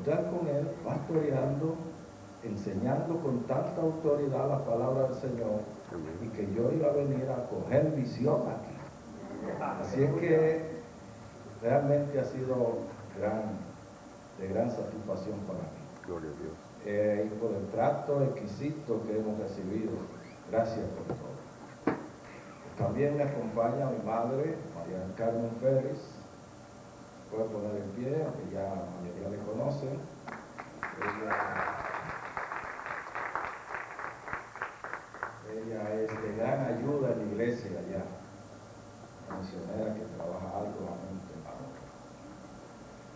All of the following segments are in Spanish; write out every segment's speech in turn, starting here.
estar con Él, pastoreando, enseñando con tanta autoridad la palabra del Señor, y que yo iba a venir a coger visión aquí. Así es que realmente ha sido de gran satisfacción para mí. Gloria a Dios. Y por el trato exquisito que hemos recibido. Gracias por todo. También me acompaña mi madre, María del Carmen Félix. Puede poner en pie, aunque ya la mayoría le conocen. Ella es de gran ayuda en la iglesia allá, una misionera que trabaja arduamente.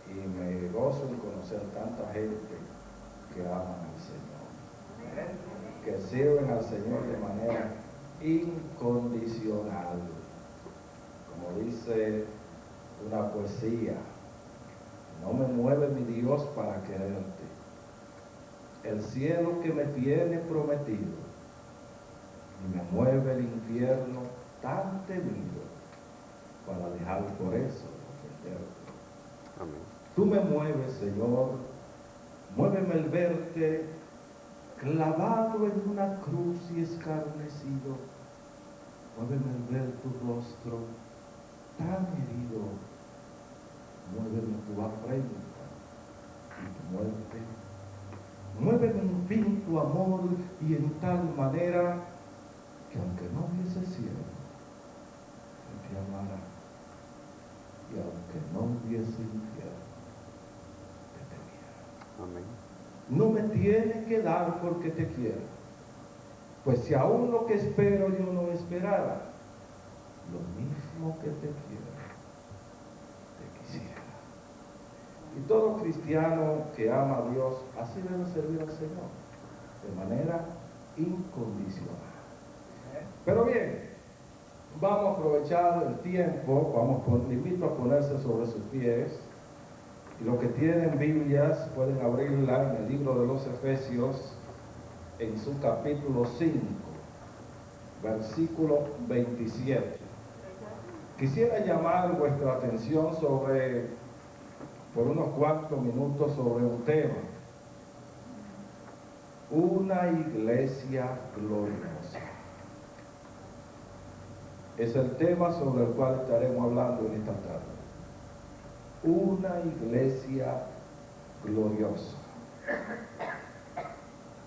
Y me gozo en conocer tanta gente que aman al Señor, que sirven al Señor de manera incondicional. Como dice una poesía, no me mueve mi Dios para quererte, el cielo que me tiene prometido, y me mueve el infierno tan temido para dejar por eso ofenderte. Amén. Tú me mueves, Señor, muéveme el verte clavado en una cruz y escarnecido, muéveme el ver tu rostro tan herido, muéveme tu afrenta y tu muerte, muéveme en fin tu amor y en tal manera que aunque no hubiese cielo, yo te amara, y aunque no hubiese infierno, te temiera. Amén. No me tienes que dar porque te quiero, pues si aún lo que espero yo no esperara, lo mismo que te quiero, te quisiera. Y todo cristiano que ama a Dios así debe servir al Señor, de manera incondicional. Pero bien, vamos a aprovechar el tiempo, le invito a ponerse sobre sus pies, y los que tienen Biblias pueden abrirla en el libro de los Efesios, en su capítulo 5, versículo 27. Quisiera llamar vuestra atención por unos cuantos minutos sobre un tema: una iglesia gloriosa. Es el tema sobre el cual estaremos hablando en esta tarde. Una iglesia gloriosa.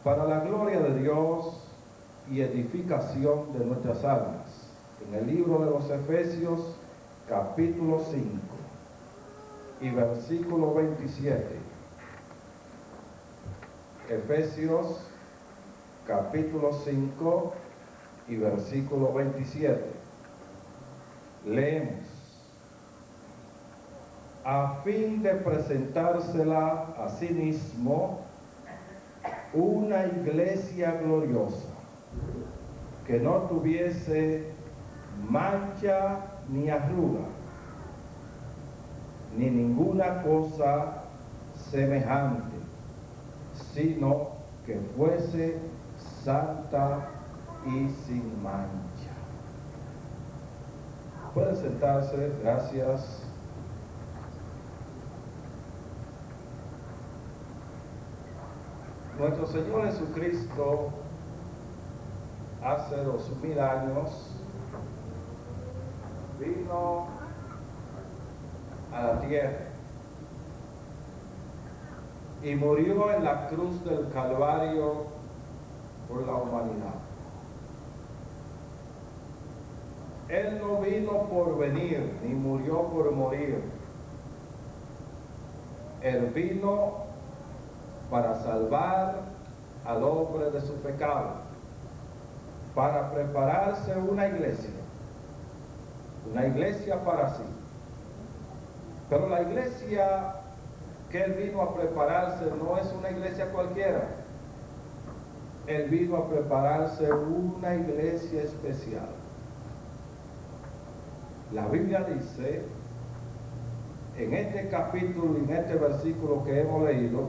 Para la gloria de Dios y edificación de nuestras almas. En el libro de los Efesios, capítulo 5 y versículo 27. Efesios, capítulo 5 y versículo 27. Leemos: a fin de presentársela a sí mismo una iglesia gloriosa, que no tuviese mancha ni arruga, ni ninguna cosa semejante, sino que fuese santa y sin mancha. Pueden sentarse, gracias. Nuestro Señor Jesucristo hace 2000 años vino a la tierra y murió en la cruz del Calvario por la humanidad. Él no vino por venir, ni murió por morir. Él vino para salvar al hombre de su pecado, para prepararse una iglesia para sí. Pero la iglesia que Él vino a prepararse no es una iglesia cualquiera. Él vino a prepararse una iglesia especial. La Biblia dice, en este capítulo y en este versículo que hemos leído,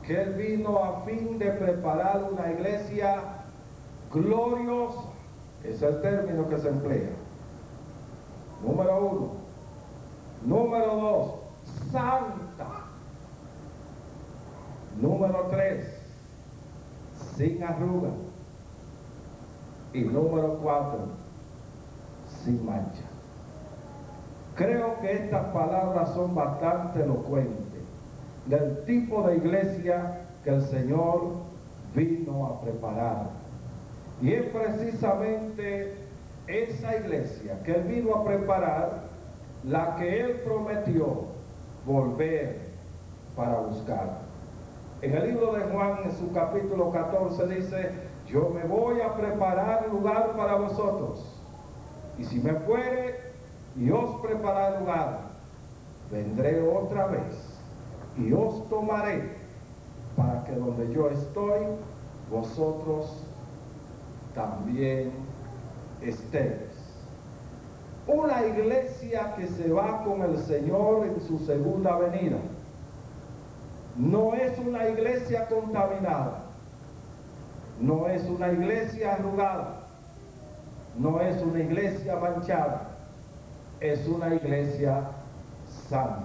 que Él vino a fin de preparar una iglesia gloriosa. Es el término que se emplea. Número 1. Número 2, santa. Número 3, sin arruga. Y número 4, sin mancha. Creo que estas palabras son bastante elocuentes del tipo de iglesia que el Señor vino a preparar. Y es precisamente esa iglesia que Él vino a preparar la que Él prometió volver para buscar. En el libro de Juan, en su capítulo 14, dice: yo me voy a preparar lugar para vosotros, y si me fuere y os preparar lugar, vendré otra vez y os tomaré, para que donde yo estoy, vosotros también estéis. Una iglesia que se va con el Señor en su segunda venida no es una iglesia contaminada, no es una iglesia arrugada, no es una iglesia manchada, es una iglesia santa.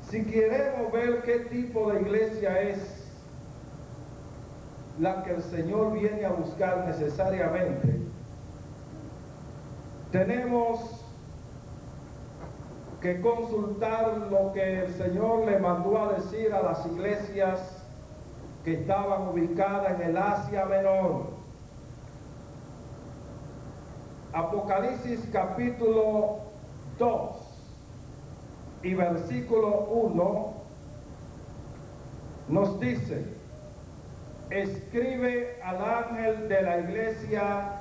Si queremos ver qué tipo de iglesia es la que el Señor viene a buscar necesariamente, tenemos que consultar lo que el Señor le mandó a decir a las iglesias que estaban ubicadas en el Asia Menor. Apocalipsis capítulo 2 y versículo 1 nos dice: escribe al ángel de la iglesia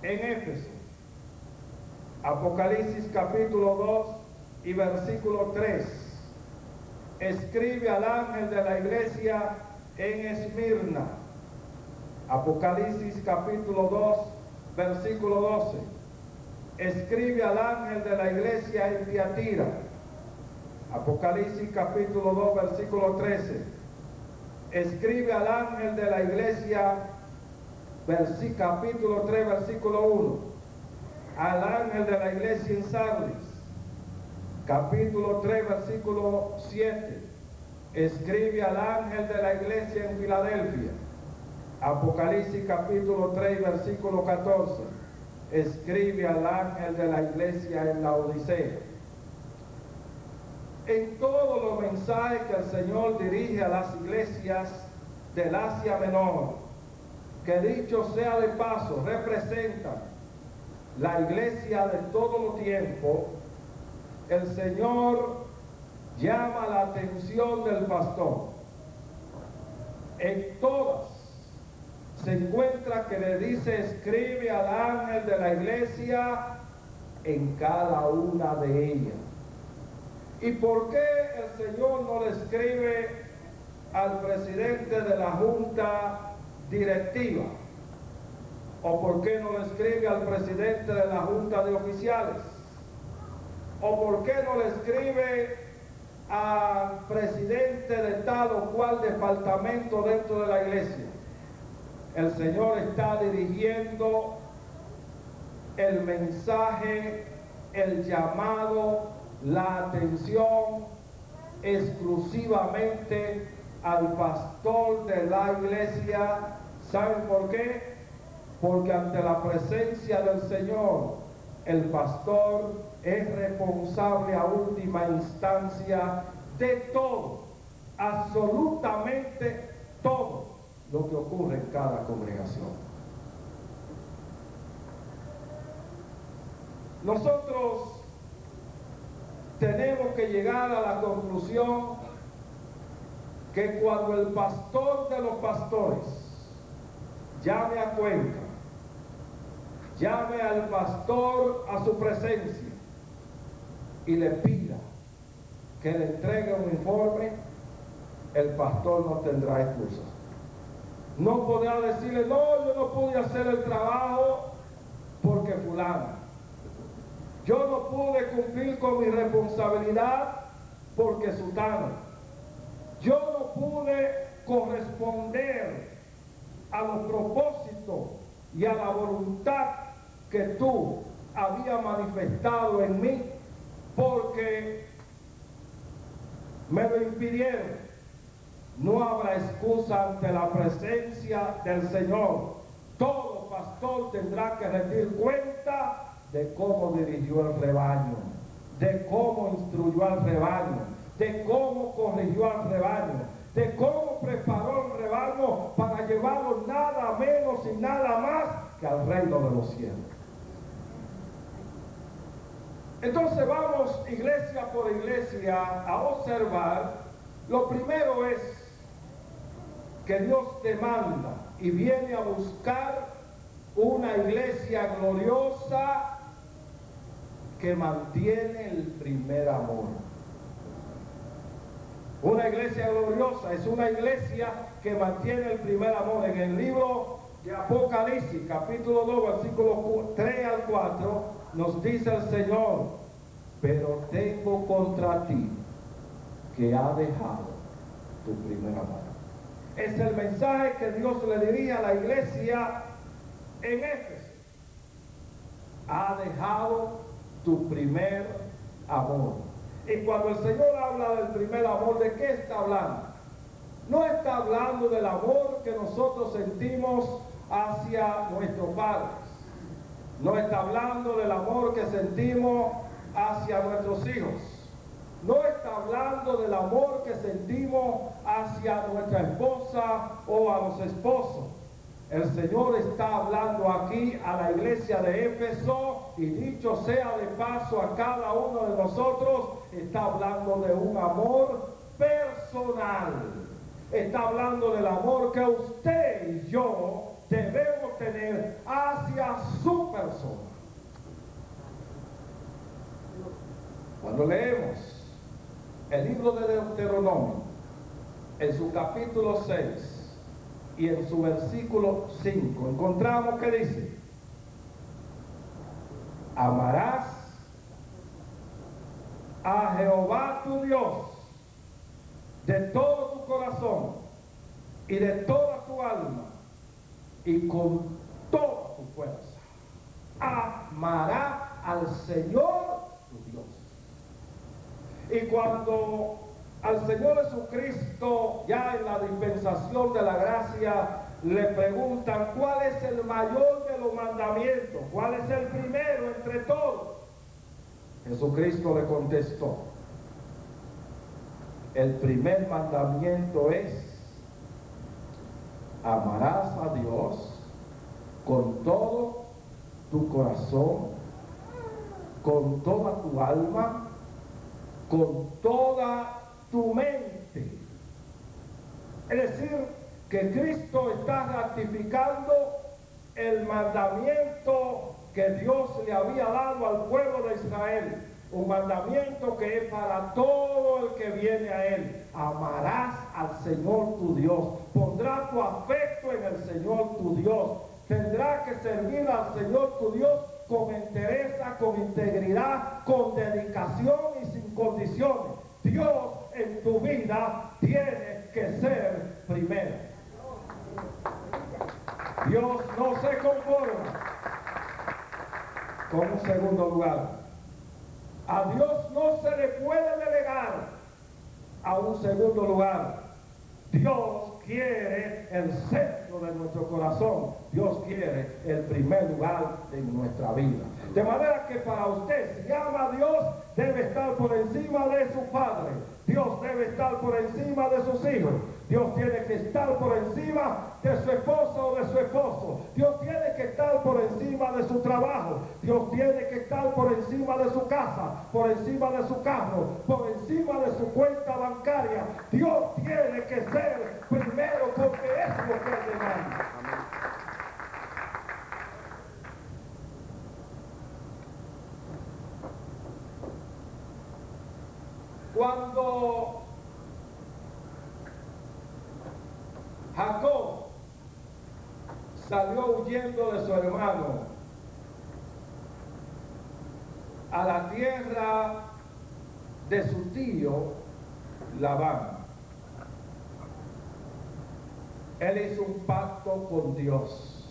en Éfeso. Apocalipsis capítulo 2 y versículo 3. Escribe al ángel de la iglesia en Esmirna. Apocalipsis capítulo 2, versículo 12. Escribe al ángel de la iglesia en Tiatira. Apocalipsis capítulo 2, versículo 13. Escribe al ángel de la iglesia, capítulo 3, versículo 1. Al ángel de la iglesia en Sardis, capítulo 3, versículo 7. Escribe al ángel de la iglesia en Filadelfia. Apocalipsis capítulo 3, versículo 14. Escribe al ángel de la iglesia en la Odisea. En todos los mensajes que el Señor dirige a las iglesias del Asia Menor, que dicho sea de paso, representan la iglesia de todo los tiempos, el Señor llama la atención del pastor. En todas se encuentra que le dice: escribe al ángel de la iglesia en cada una de ellas. ¿Y por qué el Señor no le escribe al presidente de la junta directiva? ¿O por qué no le escribe al presidente de la junta de oficiales? ¿O por qué no le escribe al presidente de tal o cual departamento dentro de la iglesia? El Señor está dirigiendo el mensaje, el llamado, la atención exclusivamente al pastor de la iglesia. ¿Saben por qué? Porque ante la presencia del Señor, el pastor es responsable a última instancia de todo, absolutamente todo lo que ocurre en cada congregación. Nosotros tenemos que llegar a la conclusión que cuando el pastor de los pastores llame a Cuenca, llame al pastor a su presencia y le pida que le entregue un informe, el pastor no tendrá excusas. No podrá decirle: no, yo no pude hacer el trabajo porque fulano. Yo no pude cumplir con mi responsabilidad porque sutano. Yo no pude corresponder a los propósitos y a la voluntad que tú habías manifestado en mí porque me lo impidieron. No habrá excusa ante la presencia del Señor. Todo pastor tendrá que rendir cuenta de cómo dirigió el rebaño, de cómo instruyó al rebaño, de cómo corrigió al rebaño, de cómo preparó el rebaño para llevarlo nada menos y nada más que al reino de los cielos. Entonces vamos iglesia por iglesia a observar. Lo primero es que Dios demanda y viene a buscar una iglesia gloriosa que mantiene el primer amor. Una iglesia gloriosa es una iglesia que mantiene el primer amor. En el libro de Apocalipsis, capítulo 2, versículos 3 al 4, nos dice el Señor: pero tengo contra ti que ha dejado tu primer amor. Es el mensaje que Dios le diría a la iglesia en Éfeso. Ha dejado tu primer amor. Y cuando el Señor habla del primer amor, ¿de qué está hablando? No está hablando del amor que nosotros sentimos hacia nuestros padres. No está hablando del amor que sentimos hacia nuestros hijos. No está hablando del amor que sentimos hacia nuestra esposa o a los esposos. El Señor está hablando aquí a la iglesia de Éfeso, y dicho sea de paso a cada uno de nosotros, está hablando de un amor personal. Está hablando del amor que usted y yo debemos tener hacia su persona. Cuando leemos el libro de Deuteronomio, en su capítulo 6 y en su versículo 5, encontramos que dice: amarás a Jehová tu Dios de todo tu corazón y de toda tu alma y con toda tu fuerza. Amarás al Señor tu Dios. Y cuando al Señor Jesucristo, ya en la dispensación de la gracia, le preguntan cuál es el mayor de los mandamientos, cuál es el primero entre todos, Jesucristo le contestó: el primer mandamiento es: amarás a Dios con todo tu corazón, con toda tu alma, con toda tu mente. Es decir, que Cristo está ratificando el mandamiento que Dios le había dado al pueblo de Israel. Un mandamiento que es para todo el que viene a Él. Amarás al Señor tu Dios. Pondrás tu afecto en el Señor tu Dios. Tendrás que servir al Señor tu Dios con entereza, con integridad, con dedicación y sin condiciones. Dios en tu vida tiene que ser primero. Dios no se conforma con un segundo lugar. A Dios no se le puede delegar a un segundo lugar. Dios quiere el centro de nuestro corazón. Dios quiere el primer lugar de nuestra vida. De manera que para usted, si ama a Dios, debe estar por encima de su padre. Dios debe estar por encima de sus hijos. Dios tiene que estar por encima de su esposa o de su esposo. Dios tiene que estar por encima de su trabajo. Dios tiene que estar por encima de su casa, por encima de su carro, por encima de su cuenta bancaria. Dios tiene que ser primero, porque es lo que Él demanda. Cuando Jacob salió huyendo de su hermano a la tierra de su tío Labán, él hizo un pacto con Dios.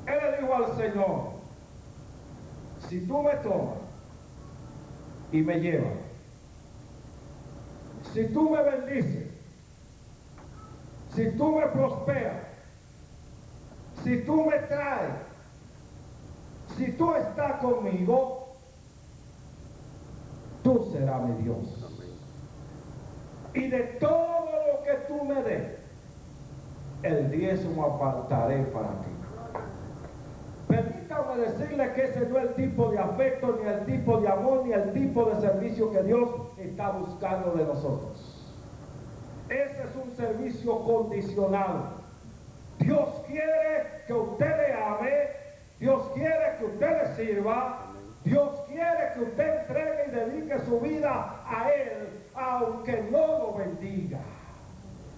Él le dijo al Señor: si tú me tomas y me lleva. Si tú me bendices, si tú me prosperas, si tú me traes, si tú estás conmigo, tú serás mi Dios. Y de todo lo que tú me des, el diezmo apartaré para ti. Permítame decirle que ese no es el tipo de afecto, ni el tipo de amor, ni el tipo de servicio que Dios está buscando de nosotros. Ese es un servicio condicional. Dios quiere que usted le ame, Dios quiere que usted le sirva, Dios quiere que usted entregue y dedique su vida a Él, aunque no lo bendiga,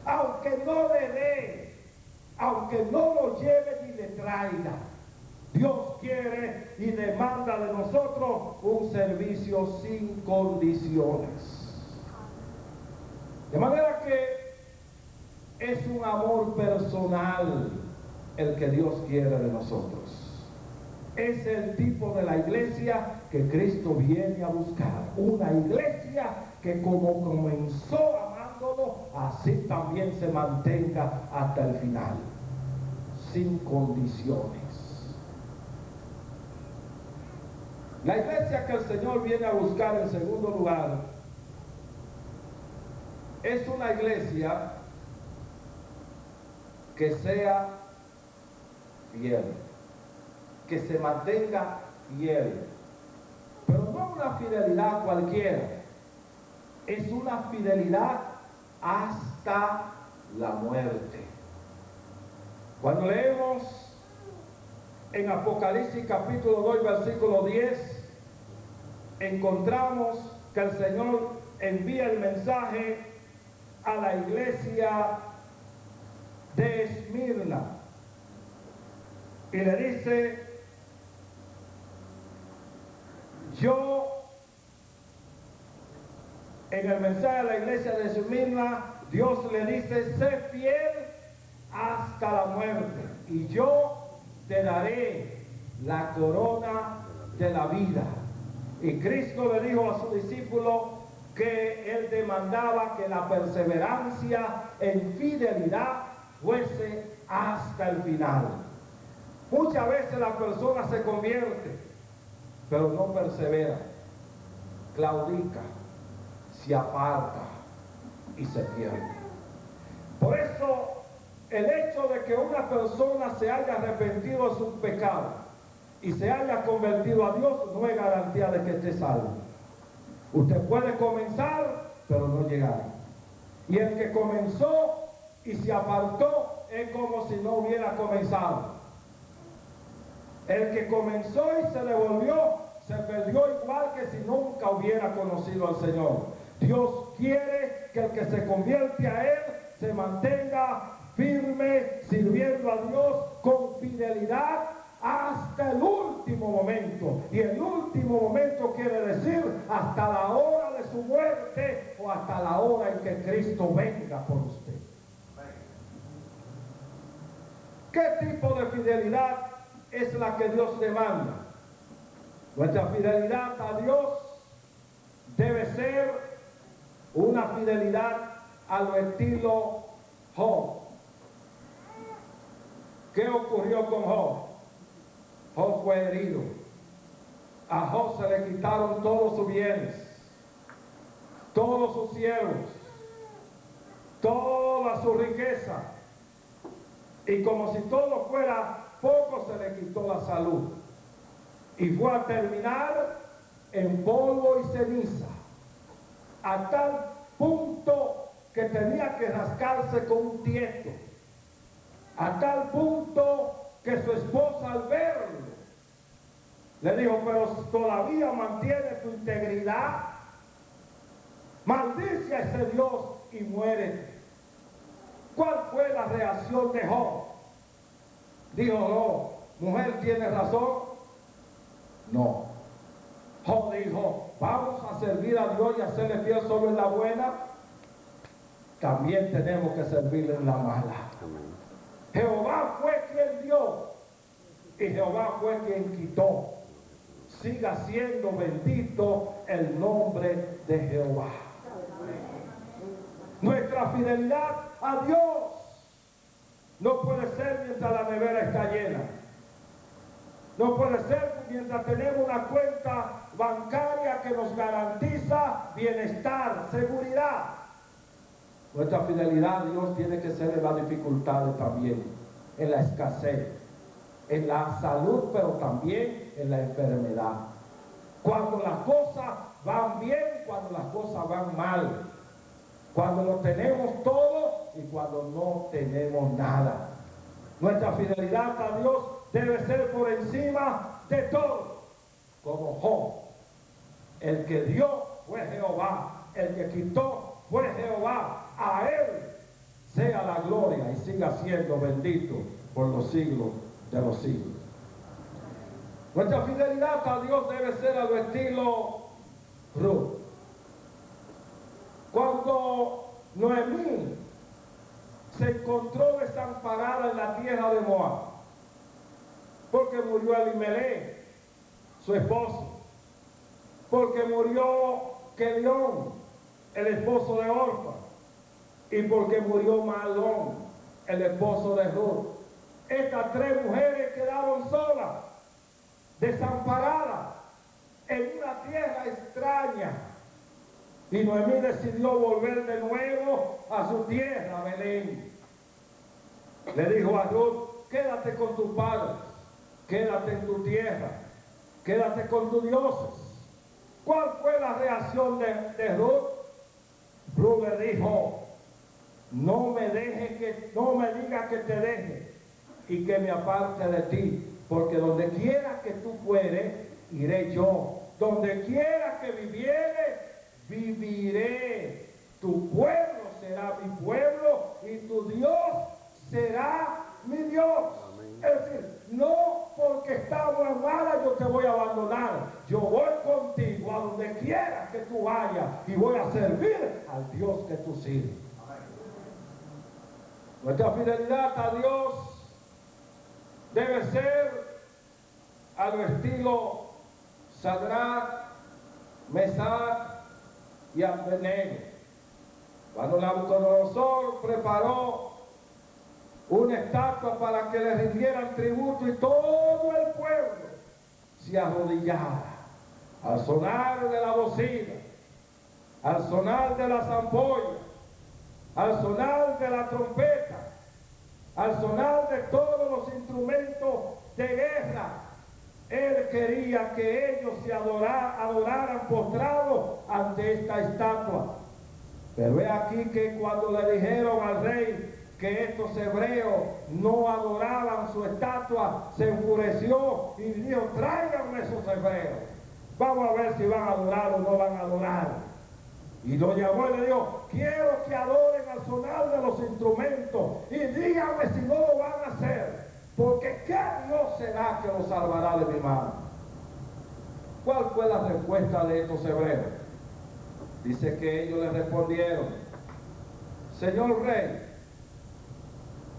aunque no le dé, aunque no lo lleve ni le traiga. Dios quiere y demanda de nosotros un servicio sin condiciones. De manera que es un amor personal el que Dios quiere de nosotros. Es el tipo de la iglesia que Cristo viene a buscar. Una iglesia que como comenzó amándolo, así también se mantenga hasta el final, sin condiciones. La iglesia que el Señor viene a buscar en segundo lugar es una iglesia que sea fiel, que se mantenga fiel, pero no una fidelidad cualquiera, es una fidelidad hasta la muerte. Cuando leemos en Apocalipsis capítulo 2 versículo 10, encontramos que el Señor envía el mensaje a la iglesia de Esmirna y le dice: yo, en el mensaje a la iglesia de Esmirna, Dios le dice: sé fiel hasta la muerte y yo te daré la corona de la vida. Y Cristo le dijo a su discípulo que él demandaba que la perseverancia en fidelidad fuese hasta el final. Muchas veces la persona se convierte, pero no persevera, claudica, se aparta y se pierde. Por eso, el hecho de que una persona se haya arrepentido de sus pecados y se haya convertido a Dios no es garantía de que esté salvo. Usted puede comenzar, pero no llegar. Y el que comenzó y se apartó es como si no hubiera comenzado. El que comenzó y se devolvió, se perdió igual que si nunca hubiera conocido al Señor. Dios quiere que el que se convierte a Él se mantenga firme, sirviendo a Dios con fidelidad hasta el último momento. Y el último momento quiere decir hasta la hora de su muerte o hasta la hora en que Cristo venga por usted. ¿Qué tipo de fidelidad es la que Dios demanda? Nuestra fidelidad a Dios debe ser una fidelidad a lo estilo Job. ¿Qué ocurrió con Job? Job fue herido. A Job se le quitaron todos sus bienes, todos sus siervos, toda su riqueza. Y como si todo fuera poco, se le quitó la salud. Y fue a terminar en polvo y ceniza. A tal punto que tenía que rascarse con un tiesto. A tal punto que su esposa, al verlo, le dijo: pero todavía mantiene tu integridad, maldice a ese Dios y muérete. ¿Cuál fue la reacción de Job? Dijo Job: mujer, ¿tiene razón? No. Job dijo: vamos a servir a Dios y hacerle fiel solo en la buena. También tenemos que servirle en la mala. Jehová fue quien dio y Jehová fue quien quitó. siga siendo bendito el nombre de Jehová. Nuestra fidelidad a Dios no puede ser mientras la nevera está llena. No puede ser mientras tenemos una cuenta bancaria que nos garantiza bienestar, seguridad. Nuestra fidelidad a Dios tiene que ser en las dificultades también, en la escasez, en la salud, pero también en la enfermedad. Cuando las cosas van bien, cuando las cosas van mal. Cuando lo tenemos todo y cuando no tenemos nada. Nuestra fidelidad a Dios debe ser por encima de todo. Como Job. El que dio fue Jehová. El que quitó fue Jehová. A Él sea la gloria y siga siendo bendito por los siglos de los siglos. Nuestra fidelidad a Dios debe ser a lo estilo Ruth. Cuando Noemí se encontró desamparada en la tierra de Moab, porque murió Elimelech, su esposo, porque murió Kelión, el esposo de Orfa, y porque murió Mahlón, el esposo de Ruth. Estas tres mujeres quedaron solas, desamparadas, en una tierra extraña. Y Noemí decidió volver de nuevo a su tierra, Belén. Le dijo a Ruth, quédate con tus padres, quédate en tu tierra, quédate con tus dioses. ¿Cuál fue la reacción de Ruth? Ruth le dijo, no me digas que te deje y que me aparte de ti, porque donde quiera que tú fueres, iré yo. Donde quiera que viviré. Tu pueblo será mi pueblo y tu Dios será mi Dios. Amén. Es decir, no porque estamos mala yo te voy a abandonar. Yo voy contigo a donde quiera que tú vayas y voy a servir al Dios que tú sirves. Amén. Nuestra fidelidad a Dios debe ser a lo estilo Sadrach, Mesach y Abednego. Cuando Nabucodonosor preparó una estatua para que le rindieran tributo y todo el pueblo se arrodillara al sonar de la bocina, al sonar de la zampolla, al sonar de la trompeta, al sonar de todos los instrumentos de guerra. Él quería que ellos se adoraran postrados ante esta estatua. Pero es aquí que cuando le dijeron al rey que estos hebreos no adoraban su estatua, se enfureció y dijo, tráiganme esos hebreos. Vamos a ver si van a adorar o no van a adorar. Y lo llamó y le dijo, quiero que adoren al sonar de los instrumentos y díganme si no lo van a hacer. Porque ¿qué Dios será que los salvará de mi mano? ¿Cuál fue la respuesta de estos hebreos? Dice que ellos le respondieron, Señor Rey,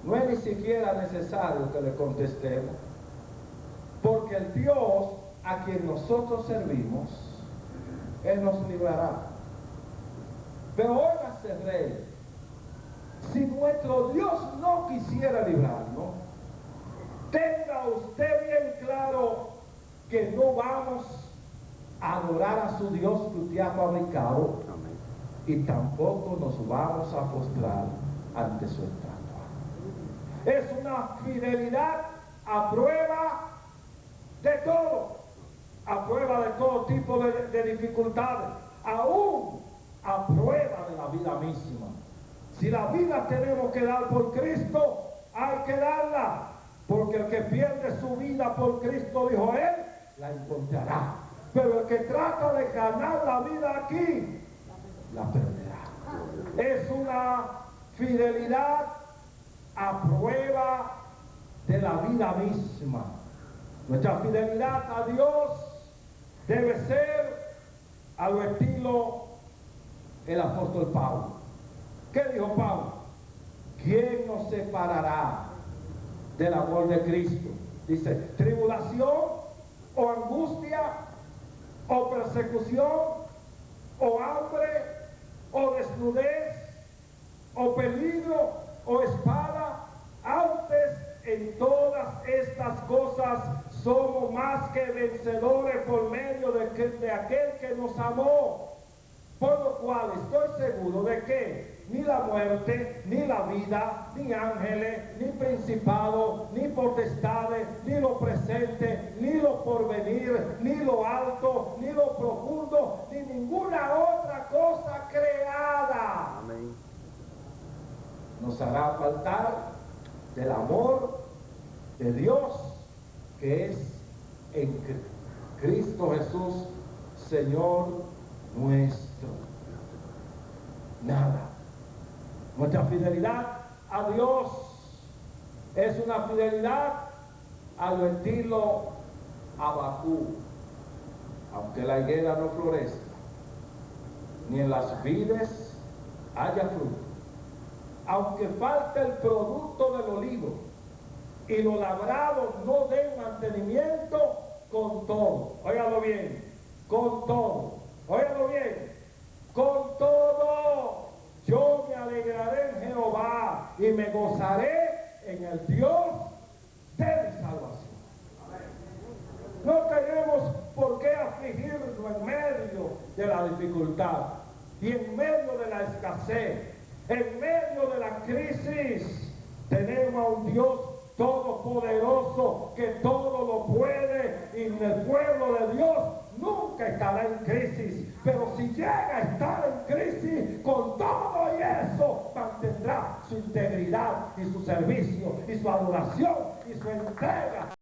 no es ni siquiera necesario que le contestemos, porque el Dios a quien nosotros servimos, Él nos librará. Pero óigase, Rey, si nuestro Dios no quisiera librarnos, tenga usted bien claro que no vamos a adorar a su Dios que usted ha fabricado. Amén. Y tampoco nos vamos a postrar ante su estatua. Es una fidelidad a prueba de todo tipo de dificultades, aún a prueba de la vida misma. Si la vida tenemos que dar por Cristo, hay que darla. Porque el que pierde su vida por Cristo, dijo él, la encontrará. Pero el que trata de ganar la vida aquí, la perderá. Es una fidelidad a prueba de la vida misma. Nuestra fidelidad a Dios debe ser a lo estilo el apóstol Pablo. ¿Qué dijo Pablo? ¿Quién nos separará del amor de Cristo? Dice, tribulación o angustia o persecución, o hambre, o desnudez, o peligro, o espada. Antes, en todas estas cosas somos más que vencedores por medio de aquel que nos amó. Por lo cual estoy seguro de que ni la muerte, ni la vida, ni ángeles, ni principados, ni potestades, ni lo presente, ni lo porvenir, ni lo alto, ni lo profundo, ni ninguna otra cosa creada Amén. nos hará faltar del amor de Dios que es en Cristo Jesús, Señor nuestro. Nada. Nuestra fidelidad a Dios es una fidelidad al estilo Abacú. Aunque la higuera no florezca, ni en las vides haya fruto, aunque falte el producto del olivo y los labrados no den mantenimiento, con todo, óigalo bien, con todo, óigalo bien, con todo, yo me alegraré en Jehová y me gozaré en el Dios de mi salvación. No tenemos por qué afligirnos en medio de la dificultad y en medio de la escasez, en medio de la crisis. Tenemos a un Dios todopoderoso que todo lo puede, y el pueblo de Dios nunca estará en crisis, pero si llega a estar en crisis, con todo y eso mantendrá su integridad y su servicio y su adoración y su entrega